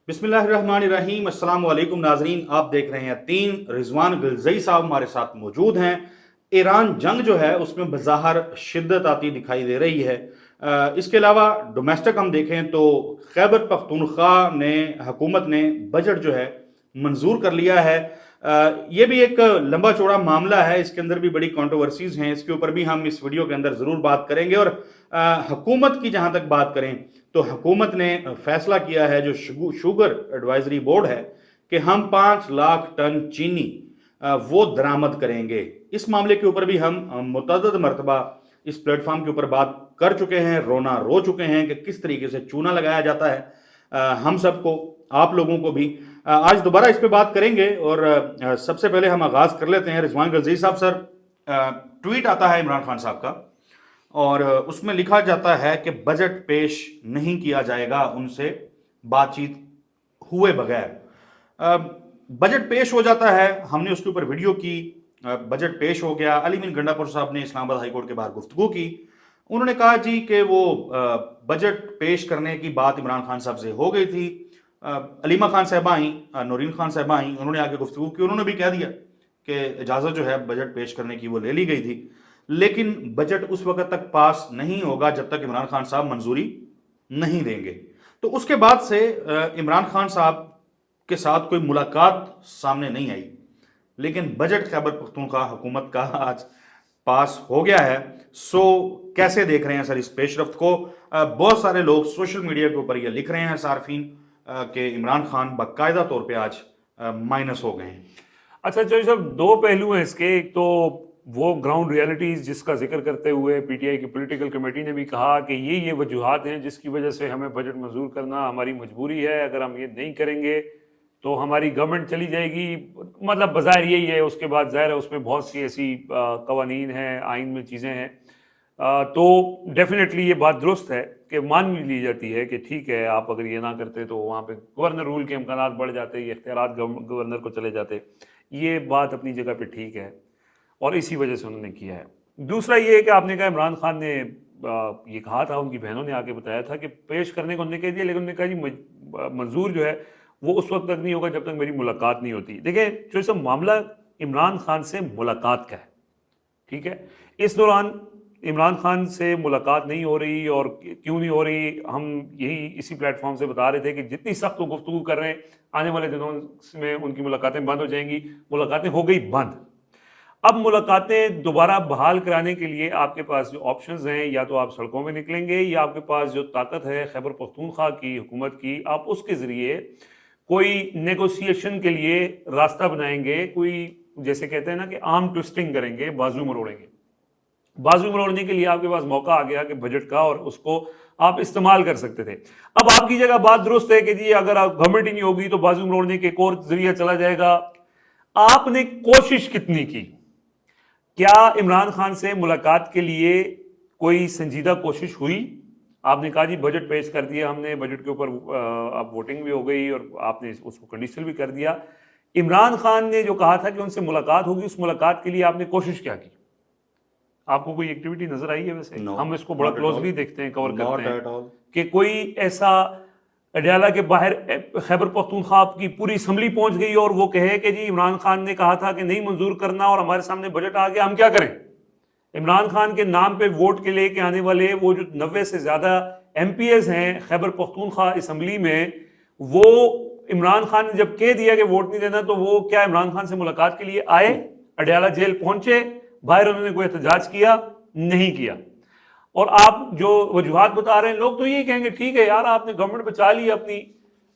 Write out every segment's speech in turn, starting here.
بسم اللہ الرحمن الرحیم۔ السلام علیکم ناظرین، آپ دیکھ رہے ہیں تین۔ رضوان غلزئی صاحب ہمارے ساتھ موجود ہیں۔ ایران جنگ جو ہے اس میں بظاہر شدت آتی دکھائی دے رہی ہے۔ اس کے علاوہ ڈومیسٹک ہم دیکھیں تو خیبر پختونخوا نے حکومت نے بجٹ جو ہے منظور کر لیا ہے۔ یہ بھی ایک لمبا چوڑا معاملہ ہے، اس کے اندر بھی بڑی کنٹروورسیز ہیں، اس کے اوپر بھی ہم اس ویڈیو کے اندر ضرور بات کریں گے۔ اور حکومت کی جہاں تک بات کریں تو حکومت نے فیصلہ کیا ہے، جو شوگر ایڈوائزری بورڈ ہے، کہ ہم 5 لاکھ ٹن چینی وہ درآمد کریں گے۔ اس معاملے کے اوپر بھی ہم متعدد مرتبہ اس پلیٹ فارم کے اوپر بات کر چکے ہیں، رونا رو چکے ہیں کہ کس طریقے سے چونا لگایا جاتا ہے ہم سب کو، آپ لوگوں کو بھی۔ آج دوبارہ اس پہ بات کریں گے، اور سب سے پہلے ہم آغاز کر لیتے ہیں رضوان غلزئی صاحب۔ سر، ٹویٹ آتا ہے عمران خان صاحب کا، اور اس میں لکھا جاتا ہے کہ بجٹ پیش نہیں کیا جائے گا ان سے بات چیت ہوئے بغیر۔ بجٹ پیش ہو جاتا ہے، ہم نے اس کے اوپر ویڈیو کی، بجٹ پیش ہو گیا۔ علی مین گنڈا پور صاحب نے اسلام آباد ہائی کورٹ کے باہر گفتگو کی، انہوں نے کہا جی کہ وہ بجٹ پیش کرنے کی بات عمران خان صاحب سے ہو گئی تھی۔ علیمہ خان صاحبہ آئیں، نورین خان صاحبہ آئیں، انہوں نے آ کے گفتگو کی، انہوں نے بھی کہہ دیا کہ اجازت جو ہے بجٹ پیش کرنے کی وہ لے لی گئی تھی، لیکن بجٹ اس وقت تک پاس نہیں ہوگا جب تک عمران خان صاحب منظوری نہیں دیں گے۔ تو اس کے بعد سے عمران خان صاحب کے ساتھ کوئی ملاقات سامنے نہیں آئی، لیکن بجٹ خیبر پختونخوا حکومت کا آج پاس ہو گیا ہے۔ سو کیسے دیکھ رہے ہیں سر اس پیش رفت کو؟ بہت سارے لوگ سوشل میڈیا کے اوپر یہ لکھ رہے ہیں صارفین کہ عمران خان باقاعدہ طور پہ آج مائنس ہو گئے ہیں۔ اچھا جو صاحب، دو پہلو ہیں اس کے۔ ایک تو وہ گراؤنڈ ریالٹیز جس کا ذکر کرتے ہوئے پی ٹی آئی کی پولیٹیکل کمیٹی نے بھی کہا کہ یہ وجوہات ہیں جس کی وجہ سے ہمیں بجٹ منظور کرنا ہماری مجبوری ہے، اگر ہم یہ نہیں کریں گے تو ہماری گورنمنٹ چلی جائے گی۔ مطلب بظاہر یہی ہے، اس کے بعد ظاہر ہے اس میں بہت سی ایسی قوانین ہیں، آئین میں چیزیں ہیں، تو ڈیفینیٹلی یہ بات درست ہے کہ مان بھی لی جاتی ہے کہ ٹھیک ہے، آپ اگر یہ نہ کرتے تو وہاں پہ گورنر رول کے امکانات بڑھ جاتے، یہ اختیارات گورنر کو چلے جاتے۔ یہ بات اپنی جگہ پہ ٹھیک ہے، اور اسی وجہ سے انہوں نے کیا ہے۔ دوسرا یہ ہے کہ آپ نے کہا عمران خان نے یہ کہا تھا، ان کی بہنوں نے آ کے بتایا تھا کہ پیش کرنے کو انہوں نے کہہ دیا، لیکن انہوں نے کہا جی منظور جو ہے وہ اس وقت تک نہیں ہوگا جب تک میری ملاقات نہیں ہوتی۔ دیکھیں، جو سب معاملہ عمران خان سے ملاقات کا ہے، ٹھیک ہے، اس دوران عمران خان سے ملاقات نہیں ہو رہی، اور کیوں نہیں ہو رہی ہم یہی اسی پلیٹ فارم سے بتا رہے تھے کہ جتنی سخت وہ گفتگو کر رہے ہیں آنے والے دنوں میں ان کی ملاقاتیں بند ہو جائیں گی۔ ملاقاتیں ہو گئی بند، اب ملاقاتیں دوبارہ بحال کرانے کے لیے آپ کے پاس جو آپشنز ہیں، یا تو آپ سڑکوں میں نکلیں گے، یا آپ کے پاس جو طاقت ہے خیبر پختونخوا کی حکومت کی، آپ اس کے ذریعے کوئی نیگوسیشن کے لیے راستہ بنائیں گے، کوئی جیسے کہتے ہیں نا کہ آرم ٹوسٹنگ کریں گے، بازو مروڑیں گے۔ بازو مروڑنے کے لیے آپ کے پاس موقع آ گیا کہ بجٹ کا، اور اس کو آپ استعمال کر سکتے تھے۔ اب آپ کی جگہ بات درست ہے کہ جی اگر آپ گورنمنٹ ہی نہیں ہوگی تو بازو مروڑنے کے ایک اور ذریعہ چلا جائے گا۔ آپ نے کوشش کتنی کی؟ کیا عمران خان سے ملاقات کے لیے کوئی سنجیدہ کوشش ہوئی؟ آپ نے کہا جی بجٹ پیش کر دیا ہم نے، بجٹ کے اوپر اب ووٹنگ بھی ہو گئی اور آپ نے اس کو کنڈیشنل بھی کر دیا۔ عمران خان نے جو کہا تھا کہ ان سے ملاقات ہوگی، اس ملاقات کے لیے آپ نے کوشش کیا کی؟ آپ کو کوئی ایکٹیویٹی نظر آئی ہے؟ ویسے ہم اس کو بڑا کلوزلی دیکھتے ہیں، کور کرتے ہیں کہ کوئی ایسا اڈیالہ کے باہر خیبر پختونخوا کی پوری اسمبلی پہنچ گئی اور وہ کہے کہ جی عمران خان نے کہا تھا کہ نہیں منظور کرنا اور ہمارے سامنے بجٹ آ گیا، ہم کیا کریں؟ عمران خان کے نام پہ ووٹ کے لے کے آنے والے وہ جو 90 سے زیادہ ایم پی ایز ہیں خیبر پختونخوا اسمبلی میں، وہ عمران خان نے جب کہہ دیا کہ ووٹ نہیں دینا تو وہ کیا عمران خان سے ملاقات کے لیے آئے؟ اڈیالہ جیل پہنچے؟ باہر انہوں نے کوئی احتجاج کیا؟ نہیں کیا۔ اور آپ جو وجوہات بتا رہے ہیں، لوگ تو یہی کہیں گے ٹھیک ہے یار، آپ نے گورنمنٹ بچا لی اپنی،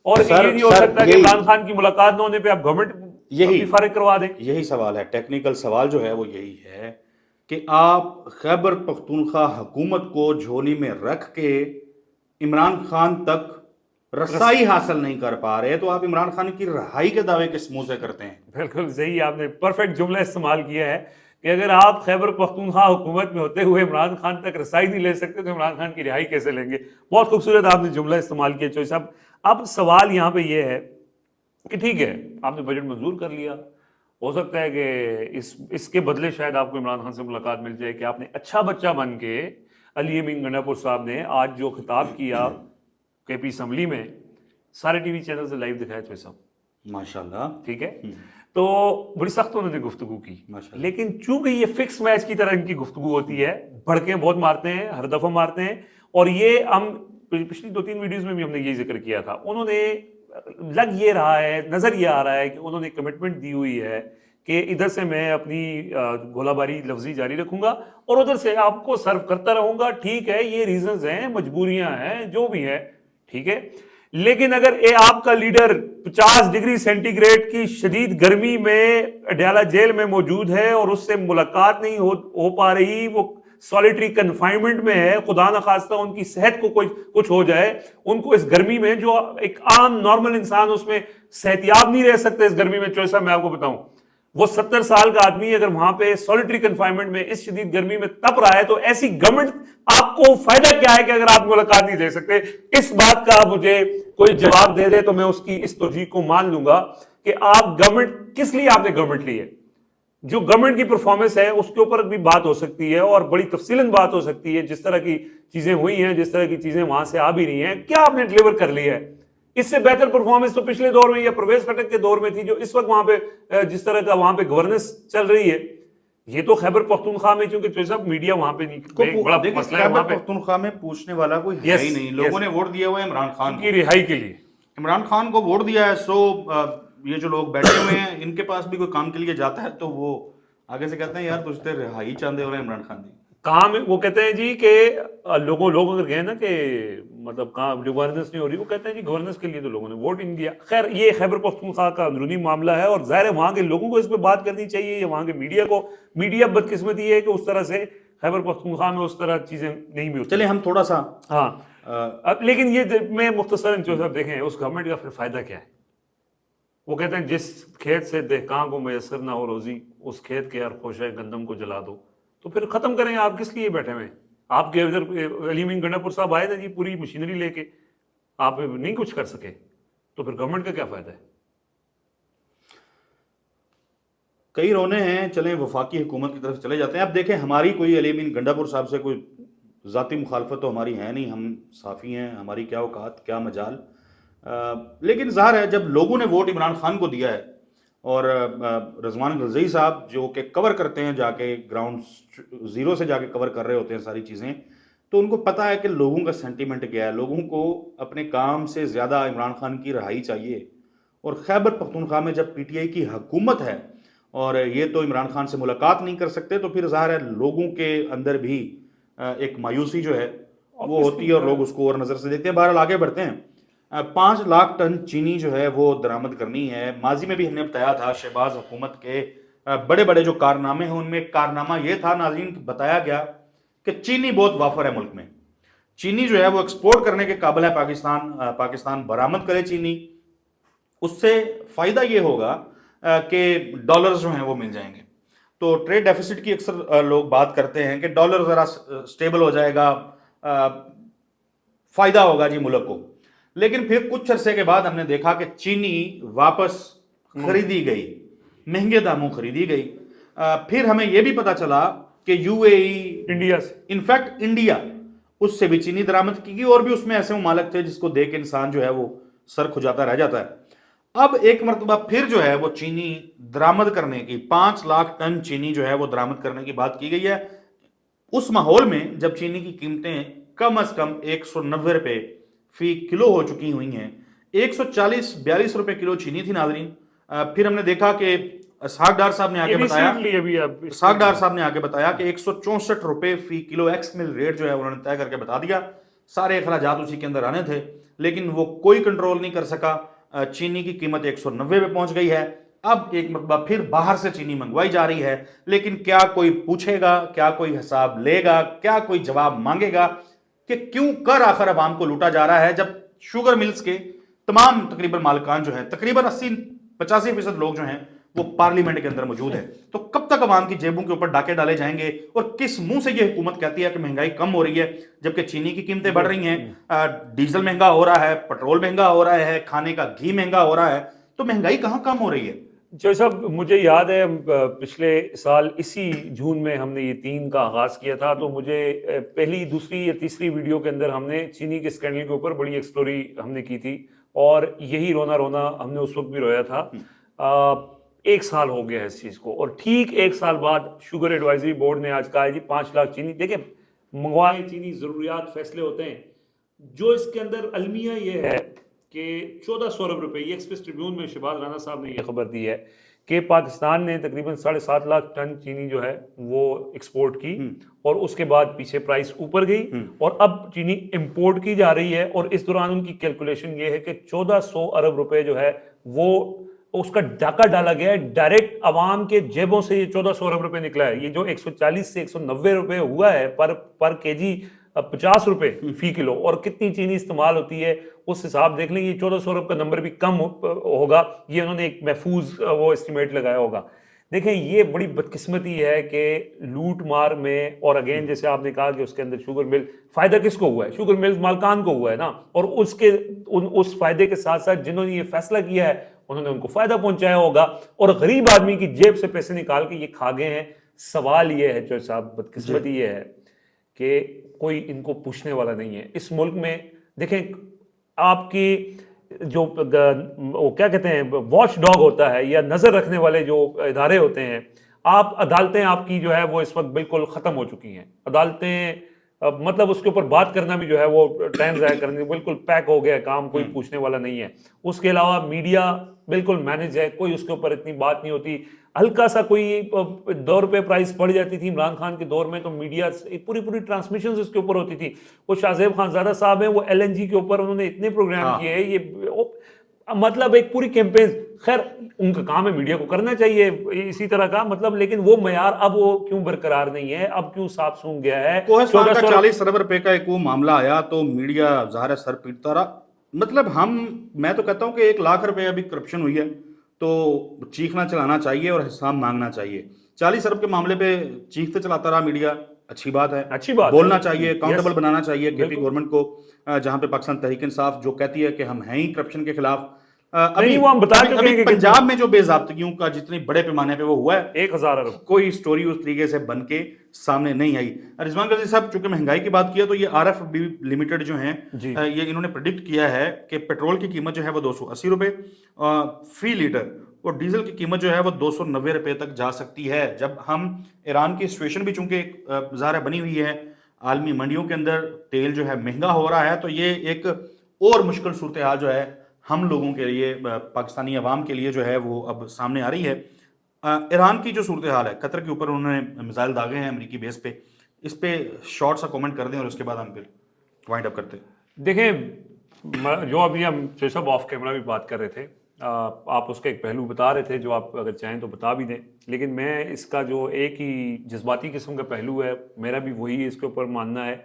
اور یہ نہیں ہو سکتا کہ عمران خان کی ملاقات نہ ہونے پہ آپ گورنمنٹ فارغ کروا دیں۔ یہی سوال ہے، ٹیکنیکل سوال جو ہے وہ یہی ہے کہ آپ خیبر پختونخوا حکومت کو جھولی میں رکھ کے عمران خان تک رسائی حاصل نہیں کر پا رہے، تو آپ عمران خان کی رہائی کے دعوے کس منہ سے کرتے ہیں؟ بالکل صحیح، آپ نے پرفیکٹ جملہ استعمال کیا ہے کہ اگر آپ خیبر پختونخوا حکومت میں ہوتے ہوئے عمران خان تک رسائی نہیں لے سکتے تو عمران خان کی رہائی کیسے لیں گے؟ بہت خوبصورت آپ نے جملہ استعمال کیا چوئی صاحب۔ اب سوال یہاں پہ یہ ہے کہ ٹھیک ہے آپ نے بجٹ منظور کر لیا، ہو سکتا ہے کہ اس کے بدلے شاید آپ کو عمران خان سے ملاقات مل جائے کہ آپ نے اچھا بچہ بن کے علی امین گنڈا پور صاحب نے آج جو خطاب کیا کے پی اسمبلی میں، سارے ٹی وی چینل سے لائیو دکھایا چوہے صاحب, ماشاءاللہ. ٹھیک ہے. تو بڑی سخت انہوں نے گفتگو کی, ماشاءاللہ. لیکن چونکہ یہ فکس میچ کی طرح ان کی گفتگو ہوتی ہے, بھڑکیں بہت مارتے ہیں, ہر دفعہ مارتے ہیں, اور یہ ہم پچھلی 2-3 ویڈیوز میں بھی ہم نے یہی ذکر کیا تھا. انہوں نے لگ یہ رہا ہے, نظر یہ آ رہا ہے کہ انہوں نے کمٹمنٹ دی ہوئی ہے کہ ادھر سے میں اپنی گولہ باری لفظی جاری رکھوں گا اور ادھر سے آپ کو سرو کرتا رہوں گا. ٹھیک ہے, یہ ریزنز ہیں, مجبوریاں ہیں, جو بھی ہے, ٹھیک ہے. لیکن اگر آپ کا لیڈر 50 ڈگری سینٹی گریڈ کی شدید گرمی میں اڈیالہ جیل میں موجود ہے اور اس سے ملاقات نہیں ہو پا رہی, وہ سولیٹری کنفائنمنٹ میں ہے, خدا نخواستہ ان کی صحت کو کچھ ہو جائے, ان کو اس گرمی میں, جو ایک عام نارمل انسان اس میں صحتیاب نہیں رہ سکتے اس گرمی میں. چوہے صاحب میں آپ کو بتاؤں, وہ 70 سال کا آدمی اگر وہاں پہ سولیٹری کنفائنمنٹ میں اس شدید گرمی میں تپ رہا ہے, تو ایسی گورنمنٹ آپ کو فائدہ کیا ہے کہ اگر آپ ملاقات نہیں دے سکتے؟ اس بات کا مجھے کوئی جواب دے دے تو میں اس کی اس توجیہ کو مان لوں گا کہ آپ گورنمنٹ کس لیے آپ نے گورنمنٹ لی ہے. جو گورنمنٹ کی پرفارمنس ہے اس کے اوپر بھی بات ہو سکتی ہے اور بڑی تفصیلاً بات ہو سکتی ہے, جس طرح کی چیزیں ہوئی ہیں, جس طرح کی چیزیں وہاں سے آ بھی رہی ہیں, کیا آپ نے ڈلیور کر لیا ہے. اس سے بہتر پرفارمنس تو پچھلے دور میں یا پرویز خٹک کے دور میں تھی, جو اس وقت وہاں پہ جس طرح کا وہاں پہ گورننس چل رہی ہے. یہ تو خیبر پختونخوا میں, چونکہ جو سب میڈیا وہاں پہ نہیں, بڑا مسئلہ ہے وہاں پہ. خیبر پختونخوا میں پوچھنے والا کوئی ہے ہی نہیں. لوگوں نے ووٹ دیا ہوا ہے عمران خان کی رہائی کے لیے, عمران خان کو ووٹ دیا ہے. سو یہ جو لوگ بیٹھے ہوئے ہیں, ان کے پاس بھی کوئی کام کے لیے جاتا ہے تو وہ آگے سے کہتے ہیں یار تجھ سے رہائی چاندے ہو رہے ہیں عمران خان جی. کام وہ کہتے ہیں جی کہ لوگ اگر کہیں نا کہ مطلب کام جو گورننس نہیں ہو رہی, وہ کہتے ہیں جی گورننس کے لیے تو لوگوں نے ووٹ نہیں دیا. خیر یہ خیبر پختونخوا کا اندرونی معاملہ ہے, اور ظاہر ہے وہاں کے لوگوں کو اس پہ بات کرنی چاہیے, یا وہاں کے میڈیا کو. میڈیا بدقسمتی ہے کہ اس طرح سے خیبر پختونخوا میں اس طرح چیزیں نہیں بھی ہوتی. چلے ہم تھوڑا سا, ہاں, لیکن یہ میں مختصراً جو صاحب دیکھیں اس گورنمنٹ کا پھر فائدہ کیا ہے. وہ کہتے ہیں جس کھیت سے دہقان کو میسر نہ ہو روزی, اس کھیت کے ہر خوشہ گندم کو جلا دو. تو پھر ختم کریں, آپ کس لیے بیٹھے ہوئے؟ آپ کے ادھر علی امین گنڈا پور صاحب آئے تھے جی پوری مشینری لے کے, آپ نہیں کچھ کر سکے, تو پھر گورنمنٹ کا کیا فائدہ ہے؟ کئی رونے ہیں, چلیں وفاقی حکومت کی طرف چلے جاتے ہیں. اب دیکھیں ہماری کوئی علی امین گنڈا پور صاحب سے کوئی ذاتی مخالفت تو ہماری ہے نہیں, ہم صافی ہیں, ہماری کیا اوقات کیا مجال. لیکن ظاہر ہے جب لوگوں نے ووٹ عمران خان کو دیا ہے, اور رضوان غلزئی صاحب جو کہ کور کرتے ہیں جا کے گراؤنڈ زیرو سے جا کے کور کر رہے ہوتے ہیں ساری چیزیں, تو ان کو پتہ ہے کہ لوگوں کا سینٹیمنٹ کیا ہے. لوگوں کو اپنے کام سے زیادہ عمران خان کی رہائی چاہیے. اور خیبر پختونخوا میں جب پی ٹی آئی کی حکومت ہے اور یہ تو عمران خان سے ملاقات نہیں کر سکتے, تو پھر ظاہر ہے لوگوں کے اندر بھی ایک مایوسی جو ہے وہ ہوتی ہے, اور لوگ اس کو اور نظر سے دیکھتے ہیں. بہرحال آگے بڑھتے ہیں. 5 لاکھ ٹن چینی جو ہے وہ درآمد کرنی ہے. ماضی میں بھی ہم نے بتایا تھا شہباز حکومت کے بڑے بڑے جو کارنامے ہیں, ان میں ایک کارنامہ یہ تھا ناظرین, بتایا گیا کہ چینی بہت وافر ہے ملک میں. چینی جو ہے وہ ایکسپورٹ کرنے کے قابل ہے. پاکستان برآمد کرے چینی, اس سے فائدہ یہ ہوگا کہ ڈالرز جو ہیں وہ مل جائیں گے. تو ٹریڈ ڈیفیسٹ کی اکثر لوگ بات کرتے ہیں کہ ڈالر ذرا سٹیبل ہو جائے گا, فائدہ ہوگا جی ملک کو. لیکن پھر کچھ عرصے کے بعد ہم نے دیکھا کہ چینی واپس خریدی گئی, مہنگے داموں خریدی گئی. پھر ہمیں یہ بھی پتا چلا کہ یو اے ای, انڈیا سے, انفیکٹ انڈیا, اس سے بھی چینی درآمد کی گئی, اور بھی اس میں ایسے ممالک تھے جس کو دیکھ کے انسان جو ہے وہ سر کھجاتا رہ جاتا ہے. اب ایک مرتبہ پھر جو ہے وہ چینی درآمد کرنے کی 5 لاکھ ٹن چینی جو ہے وہ درآمد کرنے کی بات کی گئی ہے. اس ماحول میں جب چینی کی قیمتیں کم از کم 190 روپے فی کلو ہو چکی ہوئی ہیں, 140-42 روپے کلو چینی تھی ناظرین. پھر ہم نے دیکھا کہ اسحاق ڈار صاحب نے آ کے بتایا کہ 164 روپے فی کلو ایکس مل ریٹ جو ہے انہوں نے طے کر کے بتا دیا. سارے اخراجات اسی کے اندر آنے تھے, لیکن وہ کوئی کنٹرول نہیں کر سکا. چینی کی قیمت 190 پہ پہنچ گئی ہے. اب ایک مرتبہ پھر باہر سے چینی منگوائی جا رہی ہے, لیکن کیا کوئی پوچھے گا, کیا کوئی حساب لے گا, کیا کوئی جواب مانگے گا کہ کیوں کر آخر عوام کو لوٹا جا رہا ہے, جب شوگر ملز کے تمام تقریباً مالکان جو ہیں, تقریباً 80-85% لوگ جو ہیں وہ پارلیمنٹ کے اندر موجود ہیں. تو کب تک عوام کی جیبوں کے اوپر ڈاکے ڈالے جائیں گے, اور کس منہ سے یہ حکومت کہتی ہے کہ مہنگائی کم ہو رہی ہے, جبکہ چینی کی قیمتیں بڑھ رہی ہیں, ڈیزل مہنگا ہو رہا ہے, پٹرول مہنگا ہو رہا ہے, کھانے کا گھی مہنگا ہو رہا ہے, تو مہنگائی کہاں کم ہو رہی ہے؟ جو صاحب مجھے یاد ہے پچھلے سال اسی جون میں ہم نے یہ 3 کا آغاز کیا تھا, تو مجھے پہلی دوسری یا تیسری ویڈیو کے اندر ہم نے چینی کے اسکینڈل کے اوپر بڑی ایکسپلوری ہم نے کی تھی, اور یہی رونا رونا ہم نے اس وقت بھی رویا تھا. 1 سال ہو گیا ہے اس چیز کو, اور ٹھیک 1 سال بعد شوگر ایڈوائزری بورڈ نے آج کہا ہے جی 5 لاکھ چینی. دیکھیں منگوائے چینی, ضروریات فیصلے ہوتے ہیں, جو اس کے اندر المیہ یہ ہے کہ 1400 ارب روپے, یہ ایکسپریس ٹریبیون میں شہباز رانا صاحب نے یہ خبر دی ہے کہ پاکستان نے تقریباً 7.5 لاکھ ٹن چینی جو ہے وہ ایکسپورٹ کی, اور اس کے بعد پیچھے پرائس اوپر گئی, اور اب چینی امپورٹ کی جا رہی ہے, اور اس دوران ان کی کیلکولیشن یہ ہے کہ 1400 ارب روپے جو ہے وہ اس کا ڈاکہ ڈالا گیا ہے, ڈائریکٹ عوام کے جیبوں سے یہ 1400 ارب روپے نکلا ہے. یہ جو 140 سے 190 روپے ہوا ہے پر کے جی 50 روپے فی کلو, اور کتنی چینی استعمال ہوتی ہے اس حساب دیکھ لیں, یہ 1400 ارب کا نمبر بھی کم ہوگا. یہ انہوں نے ایک محفوظ وہ اسٹیمیٹ لگایا ہوگا. دیکھیں یہ بڑی بدقسمتی ہے کہ لوٹ مار میں, اور اگین جیسے آپ نے کہا کہ اس کے اندر شوگر مل, فائدہ کس کو ہوا ہے؟ شوگر ملز مالکان کو ہوا ہے نا, اور اس فائدے کے ساتھ ساتھ جنہوں نے یہ فیصلہ کیا ہے انہوں نے ان کو فائدہ پہنچایا ہوگا, اور غریب آدمی کی جیب سے پیسے نکال کے یہ کھا گئے ہیں. سوال یہ ہے جو صاحب بدقسمتی یہ ہے کہ کوئی ان کو پوچھنے والا نہیں ہے اس ملک میں. دیکھیں آپ کی جو وہ کیا کہتے ہیں واچ ڈاگ ہوتا ہے, یا نظر رکھنے والے جو ادارے ہوتے ہیں, آپ عدالتیں آپ کی جو ہے وہ اس وقت بالکل ختم ہو چکی ہیں. عدالتیں مطلب اس کے اوپر بات کرنا بھی جو ہے وہ ٹائم ضائع کرنے بالکل پیک ہو گیا ہے کام, کوئی پوچھنے والا نہیں ہے. اس کے علاوہ میڈیا بالکل مینج ہے, کوئی اس کے اوپر اتنی بات نہیں ہوتی. ہلکا سا کوئی 2 روپے پرائز پڑ جاتی تھی عمران خان کے دور میں تو میڈیا پوری ٹرانسمیشن اس کے اوپر ہوتی تھی. وہ شاہ زیب خانزادہ صاحب ہیں, وہ LNG کے اوپر انہوں نے اتنے پروگرام کیے ہیں, یہ مطلب ایک پوری کیمپین. خیر ان کا کام ہے, میڈیا کو کرنا چاہیے اسی طرح کا مطلب, لیکن وہ معیار اب وہ کیوں برقرار نہیں ہے, اب کیوں صاف سونگ گیا ہے. کوہستان کا 40 ارب روپے کا ایک وہ معاملہ آیا تو میڈیا ظاہر سر پیٹتا رہا. مطلب میں تو کہتا ہوں کہ 1 لاکھ روپے ابھی کرپشن ہوئی ہے تو چیخنا چلانا چاہیے اور حساب مانگنا چاہیے. 40 ارب کے معاملے پہ چیختے چلاتا رہا میڈیا, اچھی بات ہے, بولنا چاہیے, اکاؤنٹیبل بنانا چاہیے کے پی گورنمنٹ کو, جہاں پہ پاکستان تحریک انصاف جو کہتی ہے کہ ہم ہیں ہی کرپشن کے خلاف. ابھی پنجاب میں جو بے ضابطگیوں کا جتنے بڑے پیمانے پہ وہ ہوا ہے 1000 ارب, کوئی سٹوری اس طریقے سے بن کے سامنے نہیں آئی. رضوان غازی صاحب چونکہ مہنگائی کی بات کیا تو یہ RFB لمیٹڈ جو ہیں یہ انہوں نے پریڈکٹ کیا ہے کہ پیٹرول کی قیمت جو ہے وہ 280 روپے فی لیٹر, اور ڈیزل کی قیمت جو ہے وہ 290 روپے تک جا سکتی ہے. جب ہم ایران کی سچویشن بھی چونکہ ظاہر بنی ہوئی ہے, عالمی منڈیوں کے اندر تیل جو ہے مہنگا ہو رہا ہے, تو یہ ایک اور مشکل صورتحال جو ہے ہم لوگوں کے لیے, پاکستانی عوام کے لیے جو ہے وہ اب سامنے آ رہی ہے. ایران کی جو صورتحال ہے, قطر کے اوپر انہوں نے میزائل داغے ہیں امریکی بیس پہ, اس پہ شارٹ سا کومنٹ کر دیں اور اس کے بعد ہم پھر وائنڈ اپ کرتے ہیں. دیکھیں جو ابھی ہم سب آف کیمرہ بھی بات کر رہے تھے, آپ اس کا ایک پہلو بتا رہے تھے جو آپ اگر چاہیں تو بتا بھی دیں, لیکن میں اس کا جو ایک ہی جذباتی قسم کا پہلو ہے میرا بھی وہی اس کے اوپر ماننا ہے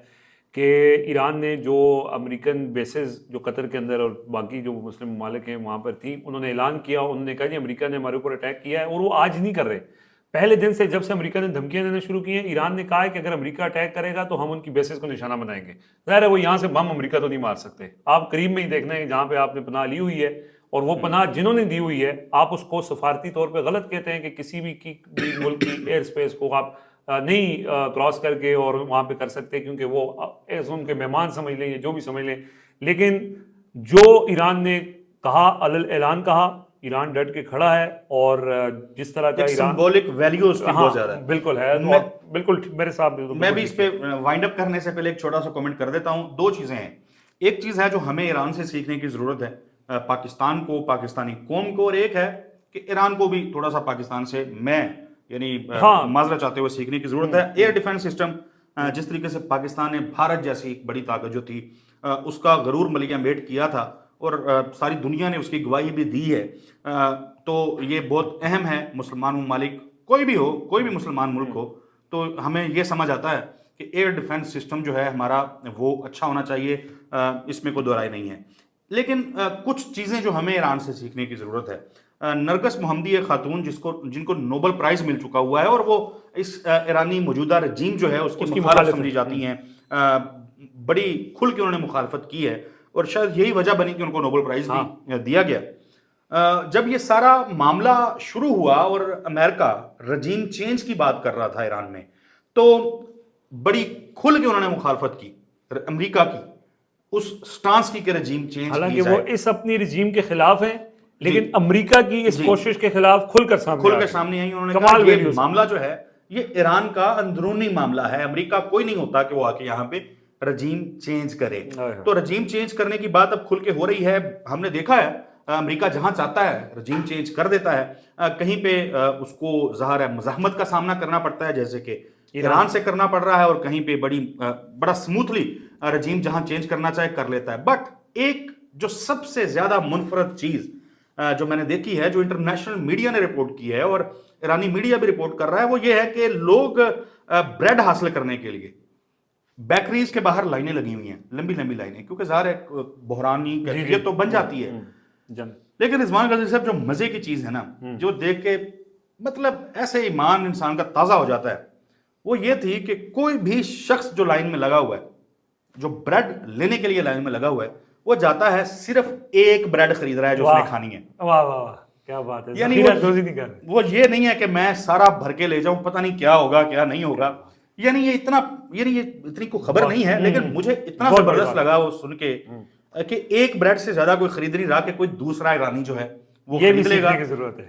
کہ ایران نے جو امریکن بیسز جو قطر کے اندر اور باقی جو مسلم ممالک ہیں وہاں پر تھیں, انہوں نے اعلان کیا, انہوں نے کہا جی امریکہ نے ہمارے اوپر اٹیک کیا ہے, اور وہ آج نہیں کر رہے. پہلے دن سے جب سے امریکہ نے دھمکیاں دینا شروع کی ہیں, ایران نے کہا ہے کہ اگر امریکہ اٹیک کرے گا تو ہم ان کی بیسز کو نشانہ بنائیں گے. ظاہر ہے وہ یہاں سے بم امریکہ تو نہیں مار سکتے. آپ قریب میں ہی دیکھنا ہے جہاں پہ آپ نے پناہ لی ہوئی ہے, اور وہ پناہ جنہوں نے دی ہوئی ہے آپ اس کو سفارتی طور پہ غلط کہتے ہیں کہ کسی بھی ملک کی ایئر اسپیس کو آپ نہیں کراس کر کے اور وہاں پہ کر سکتے, کیونکہ وہ ان کے مہمان سمجھ لیں یا جو بھی سمجھ لیں. لیکن جو ایران نے کہا, اعلان کہا, ایران ڈٹ کے کھڑا ہے, اور جس طرح کا ایران سمبولک ویلیو اس کی بہت زیادہ ہے. بالکل ہے, بالکل میرے ساتھ. میں بھی اس پہ وائنڈ اپ کرنے سے پہلے ایک چھوٹا سا کمنٹ کر دیتا ہوں. 2 چیزیں ہیں. ایک چیز ہے جو ہمیں ایران سے سیکھنے کی ضرورت ہے, پاکستان کو, پاکستانی قوم کو, اور ایک ہے کہ ایران کو بھی تھوڑا سا پاکستان سے یعنی معذرت چاہتے ہوئے سیکھنے کی ضرورت ہے. ایئر ڈیفنس سسٹم جس طریقے سے پاکستان نے بھارت جیسی ایک بڑی طاقت جو تھی اس کا غرور ملیہ میٹ کیا تھا, اور ساری دنیا نے اس کی گواہی بھی دی ہے, تو یہ بہت اہم ہے. مسلمان ممالک کوئی بھی ہو, کوئی بھی مسلمان ملک ہو, تو ہمیں یہ سمجھ آتا ہے کہ ایئر ڈیفنس سسٹم جو ہے ہمارا وہ اچھا ہونا چاہیے, اس میں کوئی دو رائے نہیں ہے. لیکن کچھ چیزیں جو ہمیں ایران سے سیکھنے کی ضرورت ہے. نرگس محمدی ایک خاتون جن کو نوبل پرائز مل چکا ہوا ہے, اور وہ اس ایرانی موجودہ رجیم جو ہے اس کی مخالف سمجھی جاتی ہیں, بڑی کھل کے انہوں نے مخالفت کی ہے, اور شاید یہی وجہ بنی کہ ان کو نوبل پرائز بھی دیا گیا. جب یہ سارا معاملہ شروع ہوا اور امریکہ رجیم چینج کی بات کر رہا تھا ایران میں, تو بڑی کھل کے انہوں نے مخالفت کی امریکہ کی. اس سٹانس کی کہ رجیم چینج کی حالانکہ جائے. وہ اس اپنی رجیم کے خلاف ہیں لیکن امریکہ کی اس کوشش کے خلاف کھل کر سامنے آئی. انہوں نے کہا یہ معاملہ جو ہے یہ ایران کا اندرونی معاملہ ہے, امریکہ کوئی نہیں ہوتا کہ وہ آ کے یہاں پہ رجیم چینج کرے. تو رجیم چینج کرنے کی بات اب کھل کے ہو رہی ہے. ہم نے دیکھا ہے امریکہ جہاں چاہتا ہے رجیم چینج کر دیتا ہے, کہیں پہ اس کو ظاہر ہے مزاحمت کا سامنا کرنا پڑتا ہے, جیسے کہ ایران سے کرنا پڑ رہا ہے, اور کہیں پہ بڑا سموتھلی رجیم جہاں چینج کرنا چاہے کر لیتا ہے. بٹ ایک جو سب سے زیادہ منفرد چیز جو میں نے دیکھی ہے, جو انٹرنیشنل میڈیا نے رپورٹ کی ہے اور ایرانی میڈیا بھی رپورٹ کر رہا ہے, وہ یہ ہے کہ لوگ بریڈ حاصل کرنے کے لیے بیکریز کے باہر لائنیں لگی ہوئی ہیں, لمبی لمبی لائنیں, کیونکہ ظاہر ہے بحرانی کیفیت تو بن جاتی ہے. لیکن رضوان غازی صاحب جو مزے کی چیز ہے نا, جو دیکھ کے مطلب ایسے ایمان انسان کا تازہ ہو جاتا ہے, وہ یہ تھی کہ کوئی بھی شخص جو لائن میں لگا ہوا ہے, جو بریڈ لینے کے لیے لائن میں لگا ہوا ہے, وہ جاتا ہے صرف ایک بریڈ خرید رہا ہے جو اس نے کھانی ہے. واہ واہ واہ کیا بات ہے. یعنی وہ یہ نہیں ہے کہ میں سارا بھر کے لے جاؤں, پتہ نہیں کیا ہوگا کیا نہیں ہوگا. یعنی یہ اتنی کوئی خبر نہیں ہے, لیکن مجھے اتنا زبردست لگا وہ سن کے کہ ایک بریڈ سے زیادہ کوئی خرید نہیں رہا کہ کوئی دوسرا ایرانی جو ہے وہ خرید لے گا.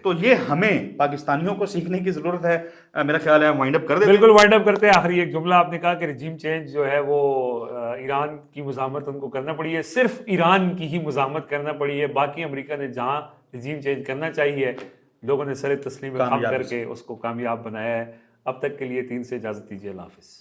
تو یہ ہمیں پاکستانیوں کو سیکھنے کی ضرورت ہے. میرا خیال ہے وائنڈ اپ کر دیں. بالکل وائنڈ اپ کرتے ہیں. آخری ایک جملہ آپ نے کہا کہ رجیم چینج جو ہے وہ ایران کی مزاحمت ان کو کرنا پڑی ہے, صرف ایران کی ہی مزاحمت کرنا پڑی ہے, باقی امریکہ نے جہاں رجیم چینج کرنا چاہیے لوگوں نے سر تسلیم خم کر کے اس کو کامیاب بنایا ہے. اب تک کے لیے 3 سے اجازت دیجیے. اللہ حافظ.